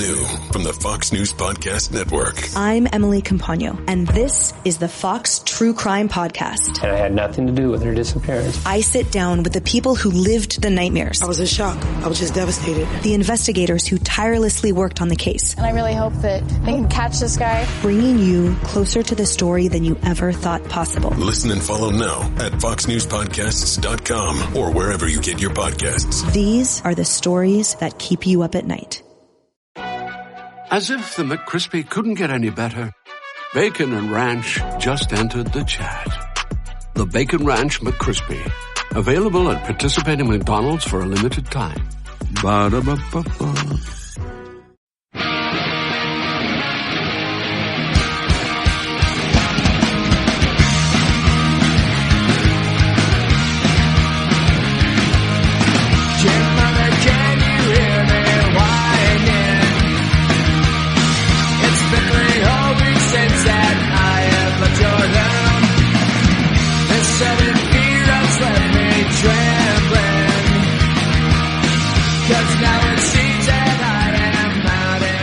New from the Fox News Podcast Network. I'm Emily Campagno, and this is the Fox True Crime Podcast. And I had nothing to do with her disappearance. I sit down with the people who lived the nightmares. I was in shock. I was just devastated. The investigators who tirelessly worked on the case. And I really hope that they can catch this guy. Bringing you closer to the story than you ever thought possible. Listen and follow now at foxnewspodcasts.com or wherever you get your podcasts. These are the stories that keep you up at night. As if the McCrispy couldn't get any better, Bacon and Ranch just entered the chat. The Bacon Ranch McCrispy, available at participating McDonald's for a limited time. Ba-da-ba-ba-ba.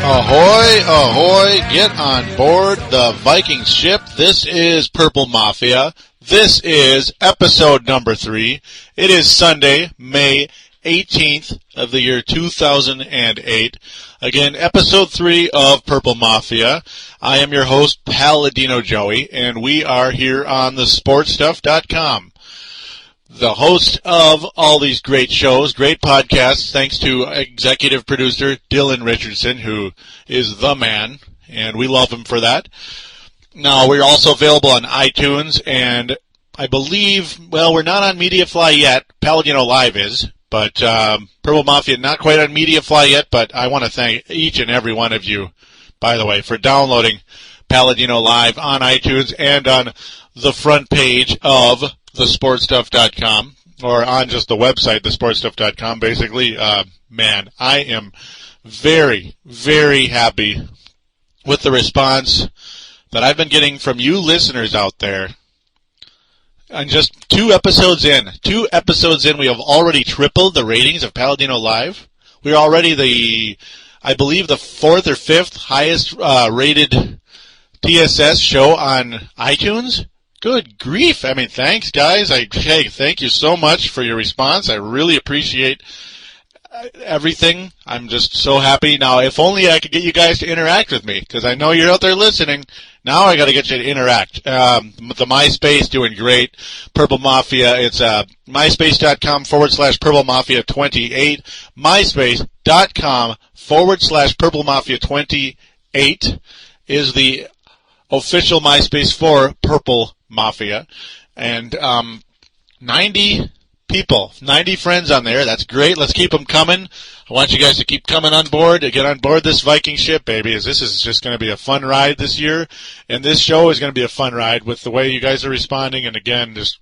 Ahoy, ahoy, get on board the Vikings ship. This is Purple Mafia. This is episode number 3. It is Sunday, May 18th of the year 2008. Again, episode 3 of Purple Mafia. I am your host, Paladino Joey, and we are here on the sportstuff.com. The host of all these great shows, great podcasts, thanks to executive producer Dylan Richardson, who is the man, and we love him for that. Now, we're also available on iTunes, and I believe, well, we're not on MediaFly yet. Paladino Live is, but Purple Mafia not quite on MediaFly yet, but I want to thank each and every one of you, by the way, for downloading Paladino Live on iTunes and on the front page of thesportstuff.com, or on just the website, thesportstuff.com, basically. Man, I am very, very happy with the response that I've been getting from you listeners out there. And just 2 episodes in, we have already tripled the ratings of Paladino Live. We're already I believe the 4th or 5th highest rated TSS show on iTunes. Good grief. I mean, thanks, guys. Thank you so much for your response. I really appreciate everything. I'm just so happy. Now, if only I could get you guys to interact with me, because I know you're out there listening. Now I got to get you to interact. The MySpace doing great. Purple Mafia, it's myspace.com/Purple Mafia 28. myspace.com/Purple Mafia 28 is the official MySpace for Purple Mafia, and 90 people, 90 friends on there. That's great. Let's keep them coming. I want you guys to keep coming on board, to get on board this Viking ship, baby, as this is just going to be a fun ride this year, and this show is going to be a fun ride with the way you guys are responding. And again, just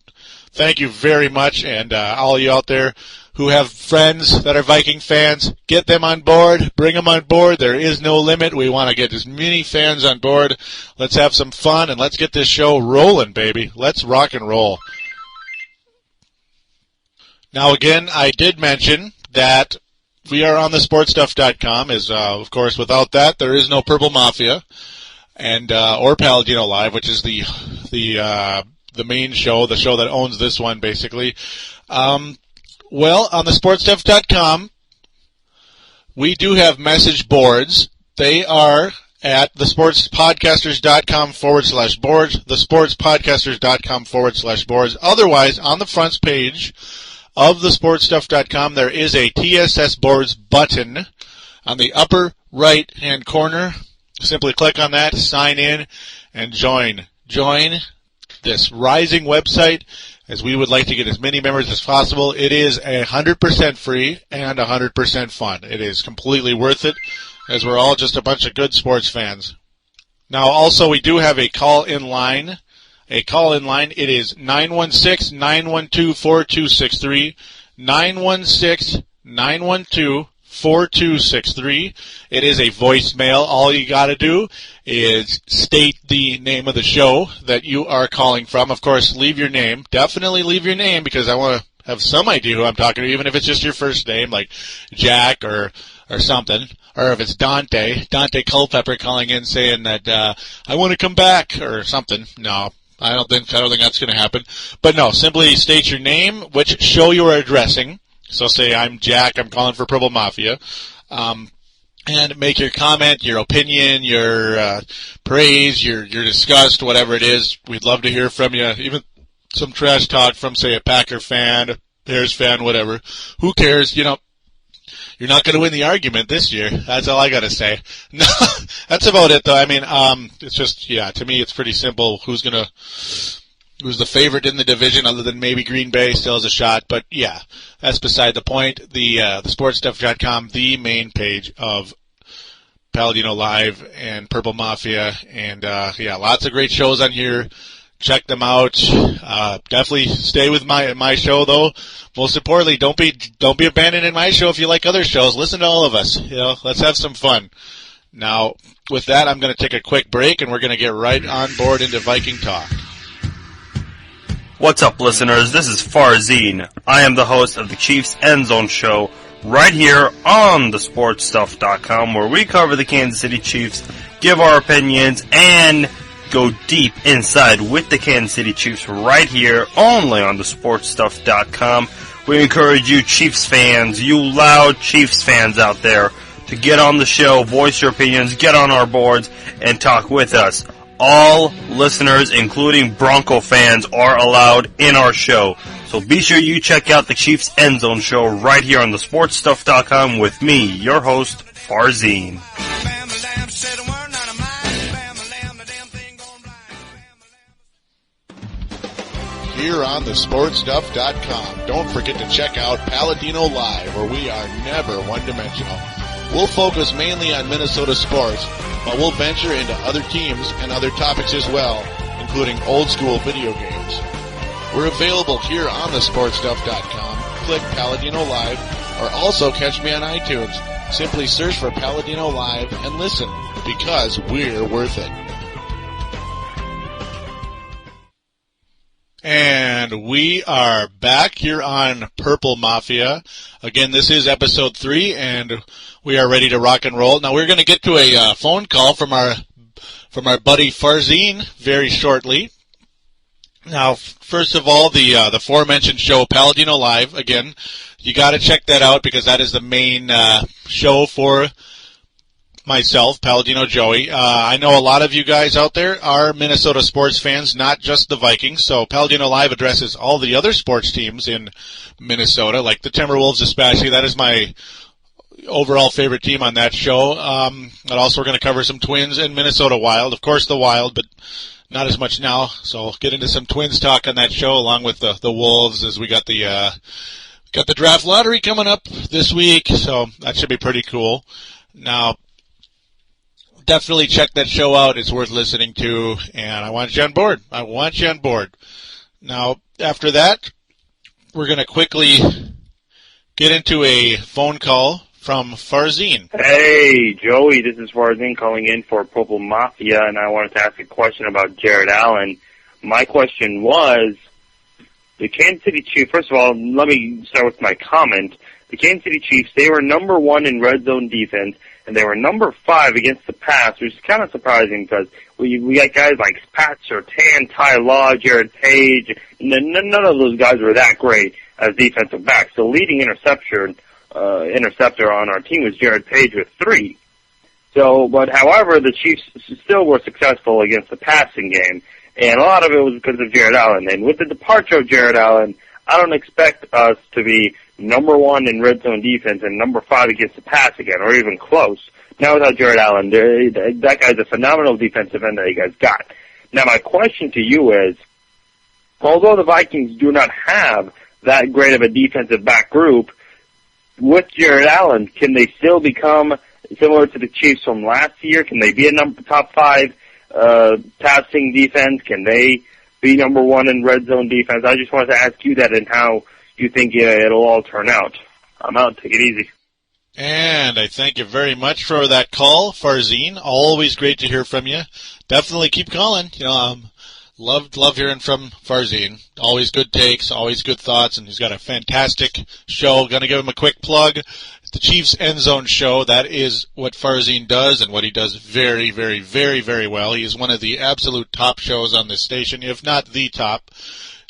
thank you very much, and all of you out there who have friends that are Viking fans, get them on board, bring them on board. There is no limit. We want to get as many fans on board. Let's have some fun, and let's get this show rolling, baby. Let's rock and roll. Now, again, I did mention that we are on the sportstuff.com. Of course, without that, there is no Purple Mafia and or Paladino Live, which is the main show, the show that owns this one, basically. Well, on the sportstuff.com, we do have message boards. They are at thesportspodcasters.com/boards, thesportspodcasters.com/boards. Otherwise, on the front page of thesportstuff.com, there is a TSS boards button on the upper right-hand corner. Simply click on that, sign in, and join. Join this rising website, as we would like to get as many members as possible. It is 100% free and 100% fun. It is completely worth it, as we're all just a bunch of good sports fans. Now, also, we do have a call-in line. It is 916-912-4263, 916-912-4263. It is a voicemail. All you got to do is state the name of the show that you are calling from. Of course, leave your name. Definitely leave your name, because I want to have some idea who I'm talking to, even if it's just your first name, like Jack or or something. Or if it's Dante Culpepper calling in saying that I want to come back or something. No, I don't think that's going to happen. But no, simply state your name, which show you are addressing. So say I'm Jack, I'm calling for Purple Mafia. And make your comment, your opinion, your praise, your disgust, whatever it is. We'd love to hear from you. Even some trash talk from, say, a Packer fan, a Bears fan, whatever. Who cares? You know, you're not going to win the argument this year. That's all I got to say. No, that's about it, though. I mean, it's just, yeah, to me it's pretty simple. Who's the favorite in the division other than maybe Green Bay still has a shot. But, yeah, that's beside the point. The sportstuff.com, the main page of Palladino Live and Purple Mafia. And, yeah, lots of great shows on here. Check them out. Definitely stay with my show, though. Most importantly, don't be abandoning my show if you like other shows. Listen to all of us. You know, let's have some fun. Now, with that, I'm going to take a quick break, and we're going to get right on board into Viking talk. What's up, listeners? This is Farzin. I am the host of the Chiefs End Zone Show right here on thesportstuff.com, where we cover the Kansas City Chiefs, give our opinions, and go deep inside with the Kansas City Chiefs right here only on thesportstuff.com. We encourage you Chiefs fans, you loud Chiefs fans out there, to get on the show, voice your opinions, get on our boards, and talk with us. All listeners, including Bronco fans, are allowed in our show. So be sure you check out the Chiefs End Zone Show right here on thesportstuff.com with me, your host, Farzin. Here on thesportstuff.com. Don't forget to check out Palladino Live, where we are never one-dimensional. We'll focus mainly on Minnesota sports, but we'll venture into other teams and other topics as well, including old-school video games. We're available here on thesportstuff.com. Click Palladino Live, or also catch me on iTunes. Simply search for Palladino Live and listen, because we're worth it. And we are back here on Purple Mafia. Again, this is episode 3, and we are ready to rock and roll. Now, we're going to get to a phone call from our buddy Farzin very shortly. Now, first of all, the aforementioned show, Palladino Live. Again, you got to check that out because that is the main show for myself, Palladino Joey. I know a lot of you guys out there are Minnesota sports fans, not just the Vikings. So Palladino Live addresses all the other sports teams in Minnesota, like the Timberwolves especially. That is my overall favorite team on that show. And also we're going to cover some Twins and Minnesota Wild. Of course the Wild, but not as much now. So I'll get into some Twins talk on that show along with the Wolves, as we got the draft lottery coming up this week. So that should be pretty cool. Now, definitely check that show out. It's worth listening to, and I want you on board. Now, after that, we're going to quickly get into a phone call from Farzin. Hey, Joey, this is Farzin calling in for Purple Mafia, and I wanted to ask a question about Jared Allen. My question was, the Kansas City Chiefs, first of all, let me start with my comment. The Kansas City Chiefs, they were number 1 in red zone defense, and they were number 5 against the pass, which is kind of surprising because we got guys like Pat Surtain, Ty Law, Jared Page. None of those guys were that great as defensive backs. The leading interceptor on our team was Jared Page with 3. But however, the Chiefs still were successful against the passing game, and a lot of it was because of Jared Allen. And with the departure of Jared Allen, I don't expect us to be number 1 in red zone defense and number 5 against the pass again, or even close. Now without Jared Allen, that guy's a phenomenal defensive end that you guys got. Now my question to you is, although the Vikings do not have that great of a defensive back group, with Jared Allen, can they still become similar to the Chiefs from last year? Can they be a top 5 passing defense? Can they be number 1 in red zone defense? I just wanted to ask you that and how you think it'll all turn out. I'm out. Take it easy. And I thank you very much for that call, Farzin. Always great to hear from you. Definitely keep calling. Love hearing from Farzin. Always good takes, always good thoughts, and he's got a fantastic show. Going to give him a quick plug. the Chiefs End Zone Show. That is what Farzin does, and what he does very, very, very, very well. He is one of the absolute top shows on this station, if not the top.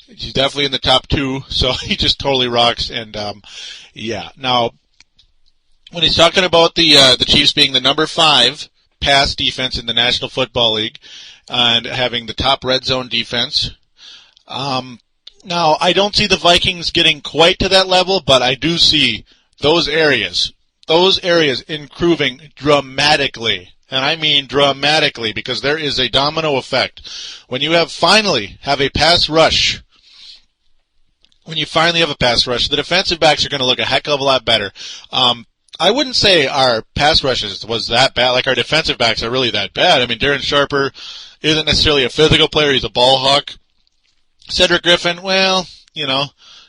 He's definitely in the top 2, so he just totally rocks. And yeah, now when he's talking about the Chiefs being the number 5 pass defense in the National Football League and having the top red zone defense, now I don't see the Vikings getting quite to that level, but I do see those areas improving dramatically. And I mean dramatically, because there is a domino effect. When you finally have a pass rush, the defensive backs are going to look a heck of a lot better. I wouldn't say our pass rushes was that bad. Like, our defensive backs are really that bad. I mean, Darren Sharper isn't necessarily a physical player. He's a ball hawk. Cedric Griffin, well,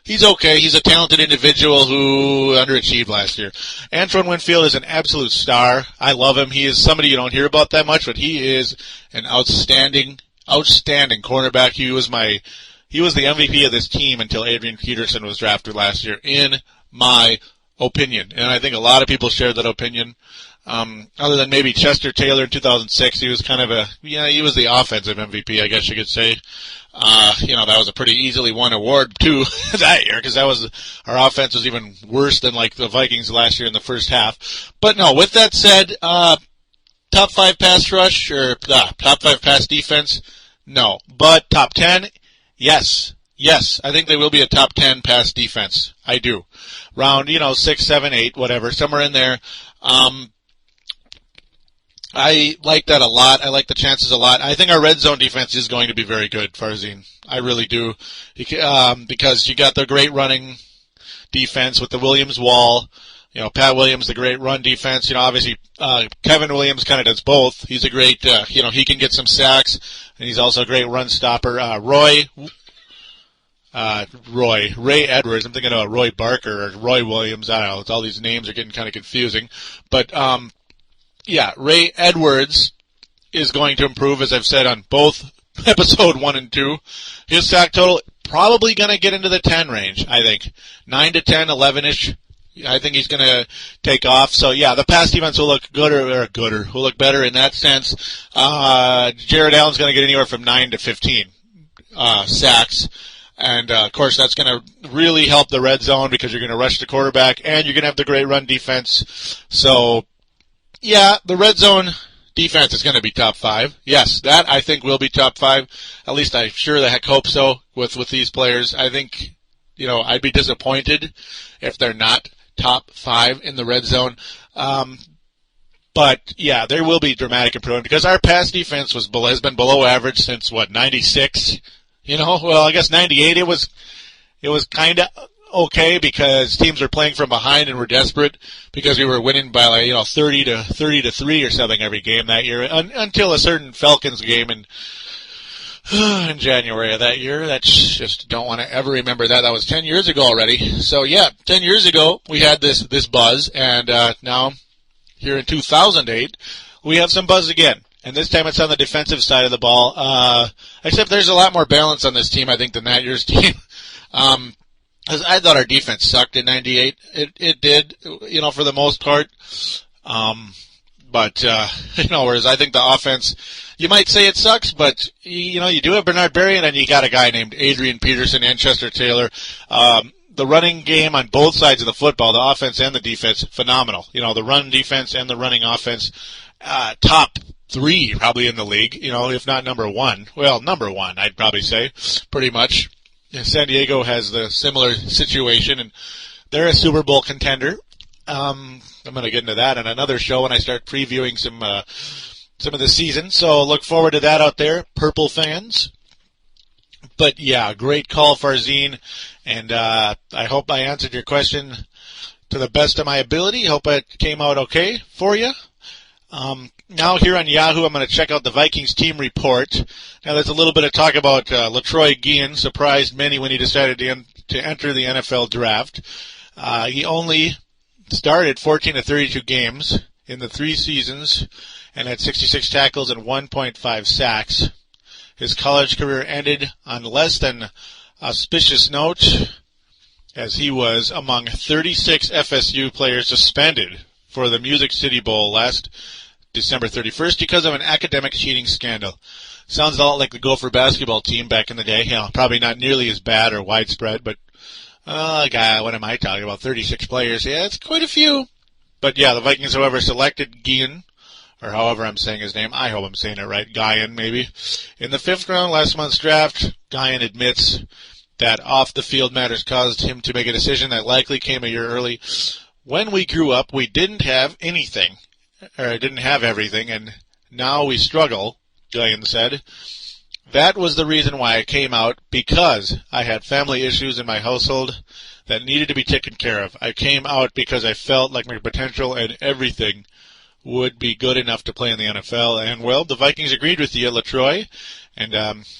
he's okay. He's a talented individual who underachieved last year. Antoine Winfield is an absolute star. I love him. He is somebody you don't hear about that much, but he is an outstanding cornerback. He was the MVP of this team until Adrian Peterson was drafted last year, in my opinion. And I think a lot of people shared that opinion. Other than maybe Chester Taylor in 2006, he was he was the offensive MVP, I guess you could say. That was a pretty easily won award too that year, because our offense was even worse than like the Vikings last year in the first half. But no, with that said, top 5 pass rush or top 5 pass defense, no. But top 10, yes. I think they will be a top 10 pass defense. I do. Round, 6, 7, 8, whatever, somewhere in there. I like that a lot. I like the chances a lot. I think our red zone defense is going to be very good, Farzin. I really do. Because you got the great running defense with the Williams wall. Pat Williams, the great run defense. Obviously, Kevin Williams kind of does both. He's a great, he can get some sacks, and he's also a great run stopper. Ray Edwards. I'm thinking of Roy Barker or Roy Williams. I don't know. All these names are getting kind of confusing. But, yeah, Ray Edwards is going to improve, as I've said on both episode 1 and 2. His sack total probably going to get into the 10 range, I think. 9 to 10, 11-ish. I think he's going to take off. So, yeah, the pass defense will look will look better in that sense. Jared Allen's going to get anywhere from 9 to 15 sacks. And, of course, that's going to really help the red zone, because you're going to rush the quarterback and you're going to have the great run defense. So, yeah, the red zone defense is going to be top 5. Yes, that I think will be top 5. At least I sure the heck hope so with these players. I think, I'd be disappointed if they're not top 5 in the red zone. But, yeah, there will be dramatic improvement, because our pass defense has been below average since, 96? Well, I guess 98 it was kind of okay, because teams were playing from behind and were desperate, because we were winning by 30 to 3 or something every game that year, until a certain Falcons game in January of that year. That's just, don't want to ever remember that. That was 10 years ago already. So yeah, 10 years ago we had this buzz, and now here in 2008 we have some buzz again. And this time it's on the defensive side of the ball. Except there's a lot more balance on this team, I think, than that year's team. I thought our defense sucked in 98. It did, for the most part. But whereas I think the offense, you might say it sucks, but, you do have Bernard Berrien, and you got a guy named Adrian Peterson and Chester Taylor. The running game on both sides of the football, the offense and the defense, phenomenal. The run defense and the running offense, top 3 probably in the league, if not number 1. Well, number 1, I'd probably say, pretty much. San Diego has the similar situation, and they're a Super Bowl contender. I'm going to get into that on another show when I start previewing some of the season. So look forward to that out there, Purple fans. But yeah, great call, Farzin, and I hope I answered your question to the best of my ability. Hope it came out okay for you. Now here on Yahoo, I'm going to check out the Vikings team report. Now there's a little bit of talk about Latroy Guion surprised many when he decided to enter the NFL draft. He only started 14 of 32 games in the 3 seasons and had 66 tackles and 1.5 sacks. His college career ended on less than auspicious note, as he was among 36 FSU players suspended for the Music City Bowl last December 31st because of an academic cheating scandal. Sounds a lot like the Gopher basketball team back in the day. Probably not nearly as bad or widespread, but what am I talking about? 36 players. Yeah, it's quite a few. But yeah, the Vikings, however, selected Guion, or however I'm saying his name. I hope I'm saying it right. Guion, maybe. In the 5th round last month's draft, Guion admits that off-the-field matters caused him to make a decision that likely came a year early. When we grew up, we didn't have anything, or didn't have everything, and now we struggle, Guion said. That was the reason why I came out, because I had family issues in my household that needed to be taken care of. I came out because I felt like my potential and everything would be good enough to play in the NFL. And, well, the Vikings agreed with you, Latroy. And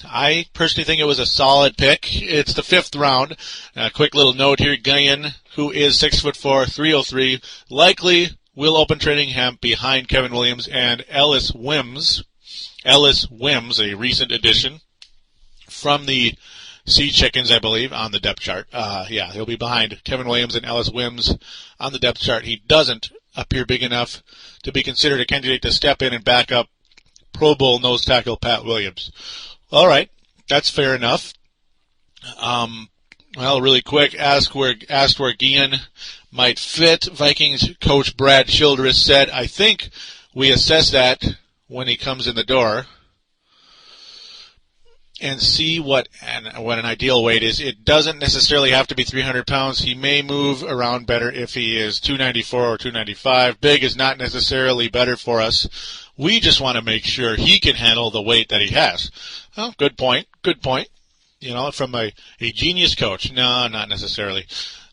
I personally think it was a solid pick. It's the 5th round. A quick little note here. Guion, who is 6'4", 303, likely will open training camp behind Kevin Williams and Ellis Wims. Ellis Wims, a recent addition from the Sea Chickens, I believe, on the depth chart. He'll be behind Kevin Williams and Ellis Wims on the depth chart. He doesn't appear big enough to be considered a candidate to step in and back up Pro Bowl nose tackle Pat Williams. All right, that's fair enough. Really quick, asked where Guion might fit. Vikings coach Brad Childress said, I think we assess that when he comes in the door and see what an ideal weight is. It doesn't necessarily have to be 300 pounds. He may move around better if he is 294 or 295. Big is not necessarily better for us. We just want to make sure he can handle the weight that he has. Well, good point. Good point. From a genius coach. No, not necessarily.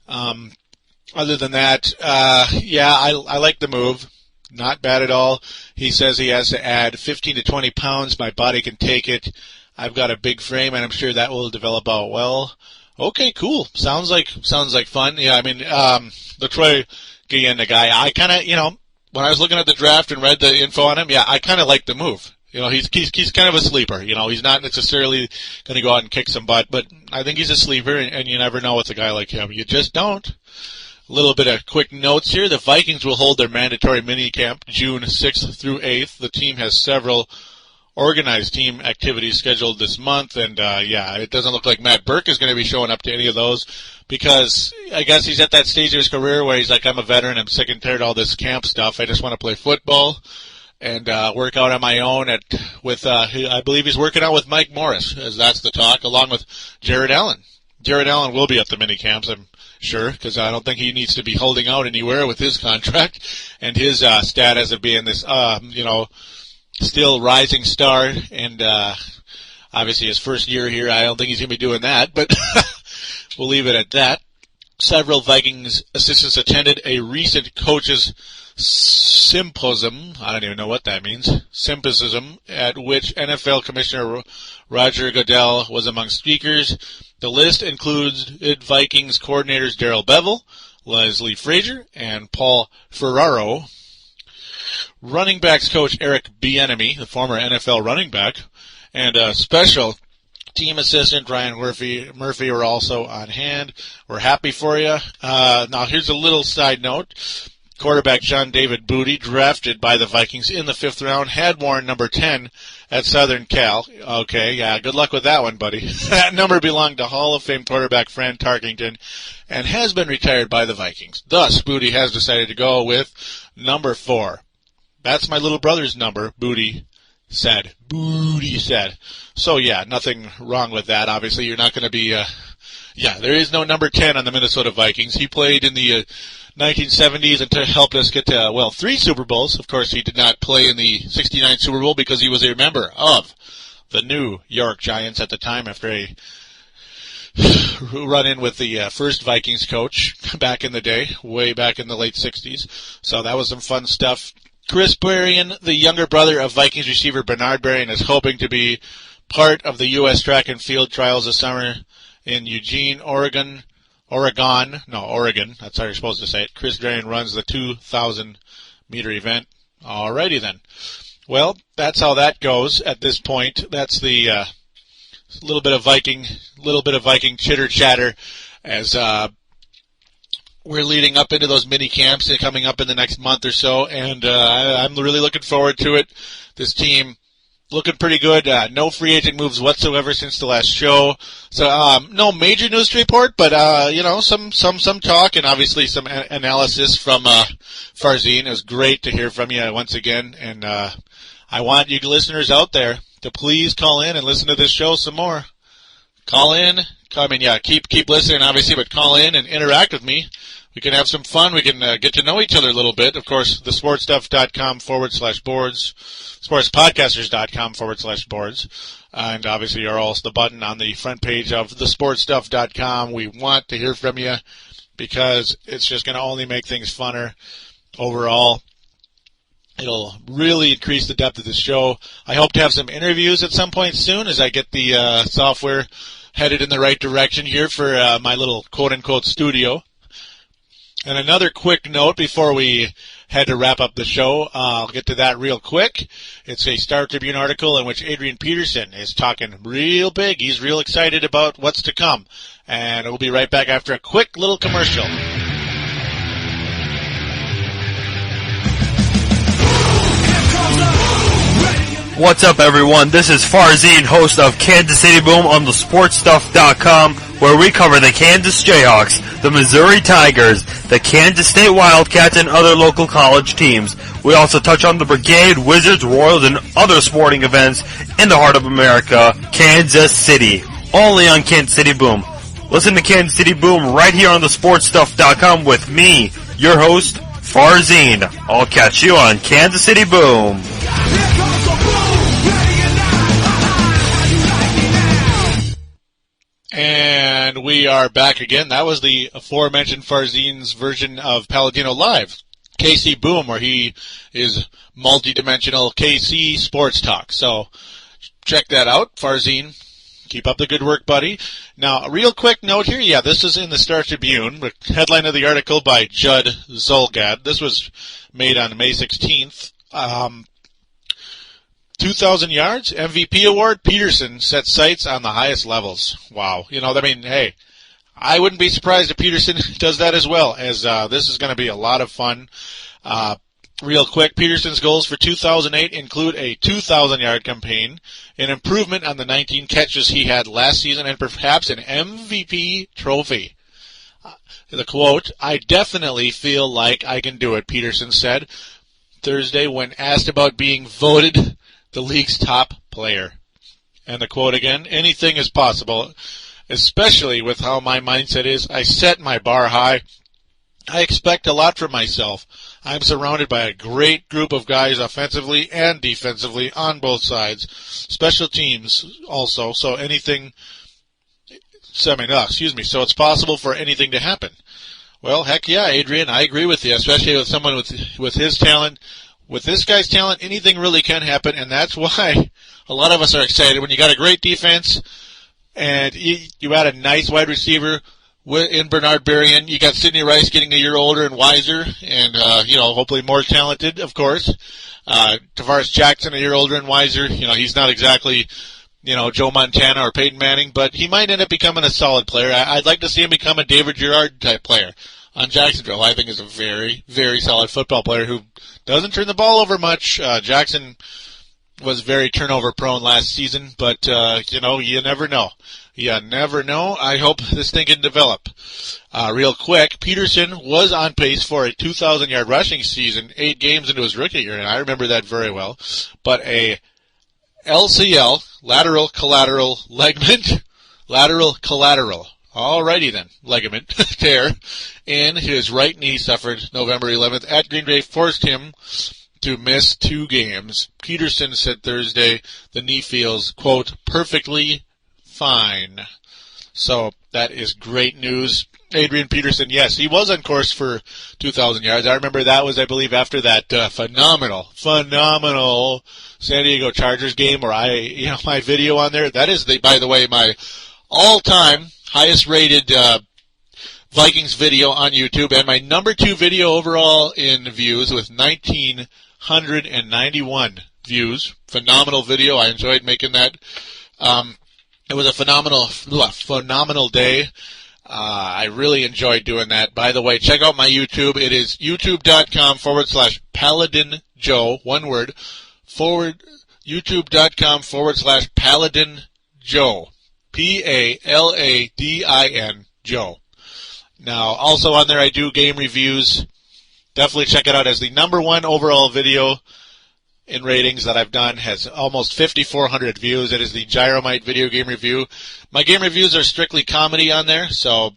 Other than that, I like the move. Not bad at all. He says he has to add 15 to 20 pounds. My body can take it. I've got a big frame, and I'm sure that will develop out well. Okay, cool. Sounds like fun. Yeah, Latroy Guion, the guy, I kind of, when I was looking at the draft and read the info on him, I kind of like the move. He's kind of a sleeper. He's not necessarily going to go out and kick some butt, but I think he's a sleeper, and you never know with a guy like him. You just don't. A little bit of quick notes here. The Vikings will hold their mandatory minicamp June 6th through 8th. The team has several organized team activities scheduled this month, and it doesn't look like Matt Burke is going to be showing up to any of those because I guess he's at that stage of his career where he's like, I'm a veteran, I'm sick and tired of all this camp stuff. I just want to play football and work out on my own I believe he's working out with Mike Morris, as that's the talk, along with Jared Allen. Jared Allen will be at the mini camps, I'm sure, because I don't think he needs to be holding out anywhere with his contract and his status of being this, still rising star. And obviously his first year here, I don't think he's going to be doing that, but we'll leave it at that. Several Vikings assistants attended a recent coaches symposium. I don't even know what that means. Symposium at which NFL Commissioner Roger Goodell was among speakers. The list includes Vikings coordinators Darrell Bevell, Leslie Frazier, and Paul Ferraro. Running backs coach Eric Bieniemy, the former NFL running back, and special team assistant Ryan Murphy were also on hand. We're happy for you. Now here's a little side note. Quarterback John David Booty, drafted by the Vikings in the 5th round, had worn number 10 at Southern Cal. Okay, yeah, good luck with that one, buddy. That number belonged to Hall of Fame quarterback Fran Tarkington and has been retired by the Vikings. Thus, Booty has decided to go with number 4. That's my little brother's number, Booty said. So, nothing wrong with that. Obviously, you're not going to be, there is no number 10 on the Minnesota Vikings. He played in the 1970s and helped us get to, 3 Super Bowls. Of course, he did not play in the 69 Super Bowl because he was a member of the New York Giants at the time after a run-in with the first Vikings coach back in the day, way back in the late 60s. So that was some fun stuff. Chris Berrien, the younger brother of Vikings receiver Bernard Berrien, is hoping to be part of the U.S. track and field trials this summer in Eugene, Oregon. That's how you're supposed to say it. Chris Berrien runs the 2,000-meter event. Alrighty then. Well, that's how that goes at this point. That's the little bit of Viking chitter chatter as we're leading up into those mini camps coming up in the next month or so, and I'm really looking forward to it. This team looking pretty good. No free agent moves whatsoever since the last show. So no major news to report, but some talk and obviously some analysis from Farzin. It was great to hear from you once again, and I want you listeners out there to please call in and listen to this show some more. Call in. Keep listening, obviously, but call in and interact with me. We can have some fun. We can get to know each other a little bit. Of course, thesportstuff.com/boards, sportspodcasters.com/boards. And obviously, you're also the button on the front page of thesportstuff.com. We want to hear from you because it's just going to only make things funner overall. It'll really increase the depth of the show. I hope to have some interviews at some point soon as I get the software headed in the right direction here for my little quote-unquote studio. And another quick note before we head to wrap up the show, I'll get to that real quick. It's a Star Tribune article in which Adrian Peterson is talking real big. He's real excited about what's to come. And we'll be right back after a quick little commercial. What's up, everyone? This is Farzin, host of Kansas City Boom on thesportstuff.com, where we cover the Kansas Jayhawks, the Missouri Tigers, the Kansas State Wildcats, and other local college teams. We also touch on the Brigade, Wizards, Royals, and other sporting events in the heart of America, Kansas City. Only on Kansas City Boom. Listen to Kansas City Boom right here on thesportstuff.com with me, your host, Farzin. I'll catch you on Kansas City Boom. And we are back again. That was the aforementioned Farzin's version of Palladino Live, KC Boom, where he is multi-dimensional KC Sports Talk. So check that out, Farzin. Keep up the good work, buddy. Now, a real quick note here. Yeah, this is in the Star Tribune. The headline of the article by Judd Zolgad. This was made on May 16th. 2,000 yards, MVP award, Peterson sets sights on the highest levels. Wow. Hey, I wouldn't be surprised if Peterson does that as well, as this is going to be a lot of fun. Real quick, Peterson's goals for 2008 include a 2,000-yard campaign, an improvement on the 19 catches he had last season, and perhaps an MVP trophy. The quote, "I definitely feel like I can do it," Peterson said Thursday when asked about being voted the league's top player. And the quote again, "Anything is possible, especially with how my mindset is. I set my bar high. I expect a lot from myself. I'm surrounded by a great group of guys offensively and defensively on both sides. Special teams also, so it's possible for anything to happen." Well, heck yeah, Adrian, I agree with you, especially with someone with his talent. With this guy's talent, anything really can happen, and that's why a lot of us are excited. When you got a great defense and you had a nice wide receiver in Bernard Berrien, you got Sidney Rice getting a year older and wiser and, hopefully more talented, of course. Tavares Jackson, a year older and wiser. He's not exactly, Joe Montana or Peyton Manning, but he might end up becoming a solid player. I'd like to see him become a David Girard type player on Jacksonville. I think is a very, very solid football player who doesn't turn the ball over much. Jackson was very turnover prone last season, but, you never know. You never know. I hope this thing can develop. Real quick, Peterson was on pace for a 2,000-yard rushing season 8 games into his rookie year, and I remember that very well. But a LCL, lateral collateral ligament, alrighty then, ligament tear in his right knee suffered November 11th at Green Bay forced him to miss 2 games. Peterson said Thursday the knee feels, quote, perfectly fine. So that is great news. Adrian Peterson, yes, he was on course for 2,000 yards. I remember that was, I believe, after that phenomenal San Diego Chargers game where my video on there, that is, by the way, my all-time highest rated Vikings video on YouTube and my number 2 video overall in views with 1,991 views. Phenomenal video. I enjoyed making that. It was a phenomenal day. I really enjoyed doing that. By the way, check out my YouTube. It is youtube.com/Paladin Joe, one word, youtube.com/Paladin Joe, Paladin Joe. Now, also on there I do game reviews. Definitely check it out as the #1 overall video in ratings that I've done. Has almost 5,400 views. It is the Gyromite video game review. My game reviews are strictly comedy on there, so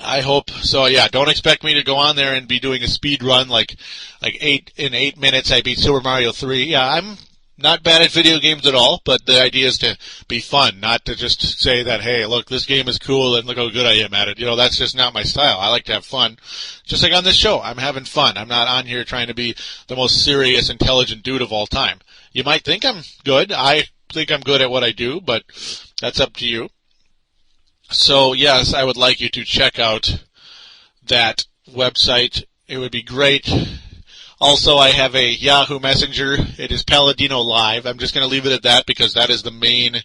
I hope so. Yeah, don't expect me to go on there and be doing a speed run like 8 minutes I beat Super Mario 3. Yeah, I'm not bad at video games at all, but the idea is to be fun, not to just say that, hey, look, this game is cool and look how good I am at it. You know, that's just not my style. I like to have fun. Just like on this show, I'm having fun. I'm not on here trying to be the most serious, intelligent dude of all time. You might think I'm good. I think I'm good at what I do, but that's up to you. So, yes, I would like you to check out that website. It would be great. Also, I have a Yahoo Messenger. It is Paladino Live. I'm just going to leave it at that because that is the main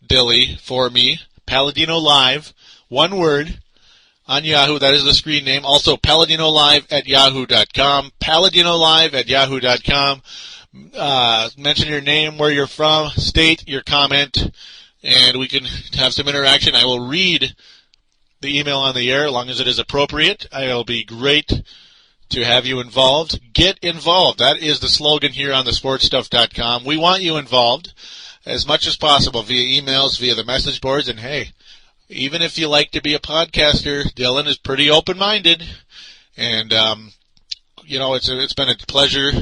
dilly for me. Paladino Live, one word, on Yahoo. That is the screen name. Also, PaladinoLive@yahoo.com. PaladinoLive@yahoo.com. Mention your name, where you're from, state your comment, and we can have some interaction. I will read the email on the air as long as it is appropriate. It'll be great to have you involved. Get involved. That is the slogan here on thesportstuff.com. We want you involved as much as possible via emails, via the message boards, and hey, even if you like to be a podcaster, Dylan is pretty open-minded, and you know, it's been a pleasure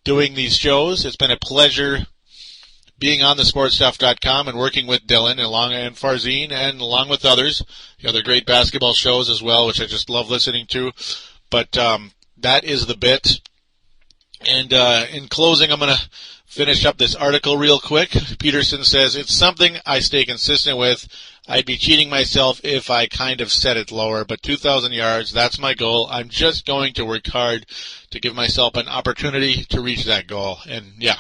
doing these shows. It's been a pleasure being on thesportstuff.com and working with Dylan and Farzin and along with others. You know, they're great basketball shows as well, which I just love listening to. But that is the bit. And in closing, I'm going to finish up this article real quick. Peterson says, it's something I stay consistent with. I'd be cheating myself if I kind of set it lower, but 2,000 yards, that's my goal. I'm just going to work hard to give myself an opportunity to reach that goal. And, yeah,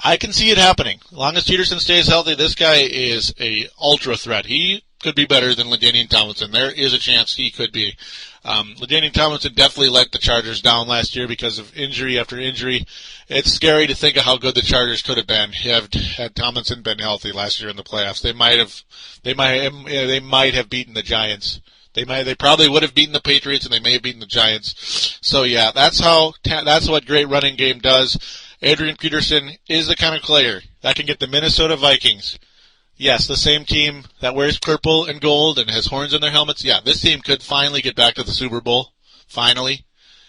I can see it happening. As long as Peterson stays healthy, this guy is a ultra threat. He could be better than LaDainian Tomlinson. There is a chance he could be. LaDainian Tomlinson definitely let the Chargers down last year because of injury after injury. It's scary to think of how good the Chargers could have been had Tomlinson been healthy last year in the playoffs. They might have beaten the Giants. They probably would have beaten the Patriots, and they may have beaten the Giants. So yeah, that's what great running game does. Adrian Peterson is the kind of player that can get the Minnesota Vikings. Yes, the same team that wears purple and gold and has horns in their helmets. Yeah, this team could finally get back to the Super Bowl. Finally.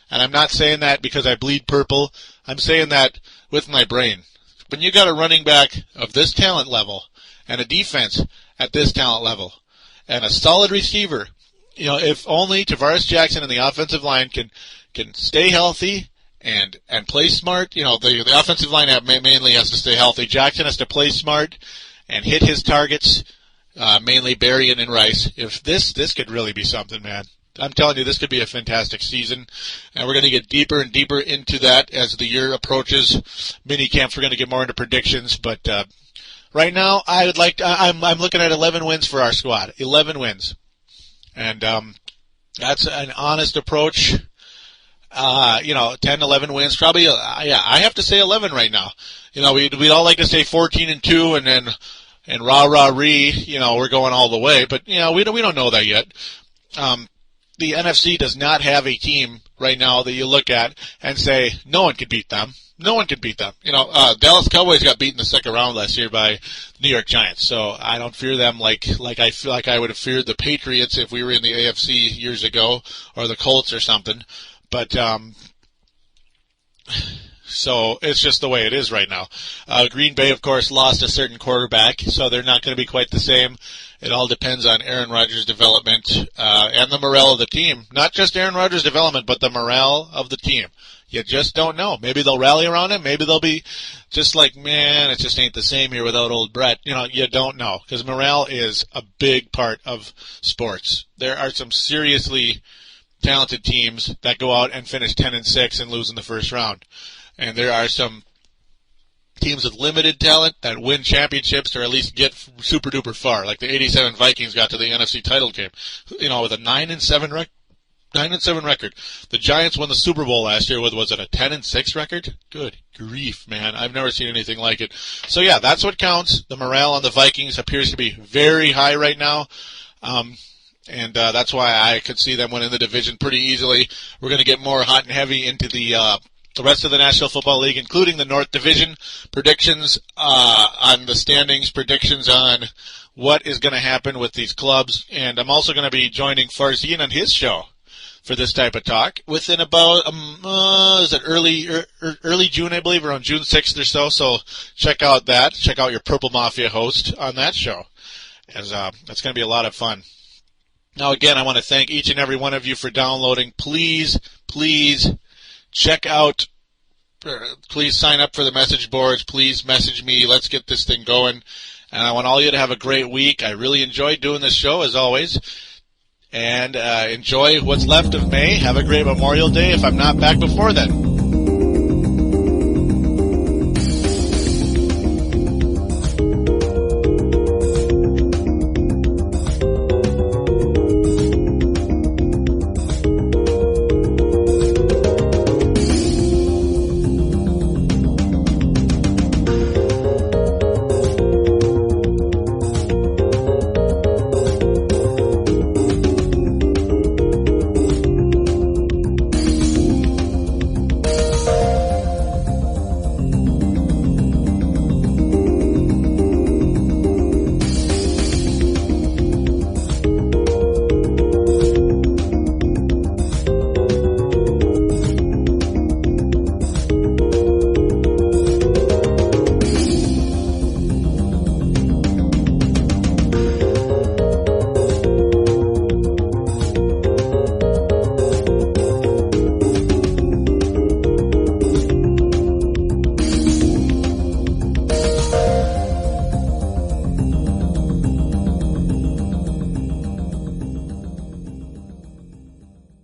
And I'm not saying that because I bleed purple. I'm saying that with my brain. When you got a running back of this talent level and a defense at this talent level and a solid receiver, you know, if only Tavares Jackson and the offensive line can stay healthy and play smart. You know, the offensive line mainly has to stay healthy. Jackson has to play smart and hit his targets, mainly Berrien and Rice. If this could really be something, man. I'm telling you, this could be a fantastic season, and we're going to get deeper and deeper into that as the year approaches. Mini camps, we're going to get more into predictions, but right now, I'm looking at 11 wins for our squad. 11 wins, and that's an honest approach. 10, 11 wins, probably. I have to say 11 right now. You know, we'd all like to say 14-2, and rah-rah-ree, you know, we're going all the way, but, you know, we don't know that yet. The NFC does not have a team right now that you look at and say, no one could beat them. No one could beat them. You know, Dallas Cowboys got beat in the second round last year by the New York Giants, so I don't fear them like I feel like I would have feared the Patriots if we were in the AFC years ago, or the Colts or something. But, so it's just the way it is right now. Green Bay, of course, lost a certain quarterback, so they're not going to be quite the same. It all depends on Aaron Rodgers' development and the morale of the team. Not just Aaron Rodgers' development, but the morale of the team. You just don't know. Maybe they'll rally around him. Maybe they'll be just like, man, it just ain't the same here without old Brett. You know, you don't know, because morale is a big part of sports. There are some seriously talented teams that go out and finish 10-6 and lose in the first round. And there are some teams with limited talent that win championships or at least get super duper far. Like the 87 Vikings got to the NFC title game, with a 9-7 record. 9-7 record. The Giants won the Super Bowl last year with, was it a 10-6 record? Good grief, man. I've never seen anything like it. So yeah, that's what counts. The morale on the Vikings appears to be very high right now. And that's why I could see them winning the division pretty easily. We're going to get more hot and heavy into the rest of the National Football League, including the North Division predictions on the standings, predictions on what is going to happen with these clubs. And I'm also going to be joining Farzin on his show for this type of talk within about early June, I believe, around June 6th or so. So check out that. Check out your Purple Mafia host on that show, as that's going to be a lot of fun. Now, again, I want to thank each and every one of you for downloading. Please check out. Please sign up for the message boards. Please message me. Let's get this thing going. And I want all of you to have a great week. I really enjoyed doing this show, as always. And enjoy what's left of May. Have a great Memorial Day if I'm not back before then.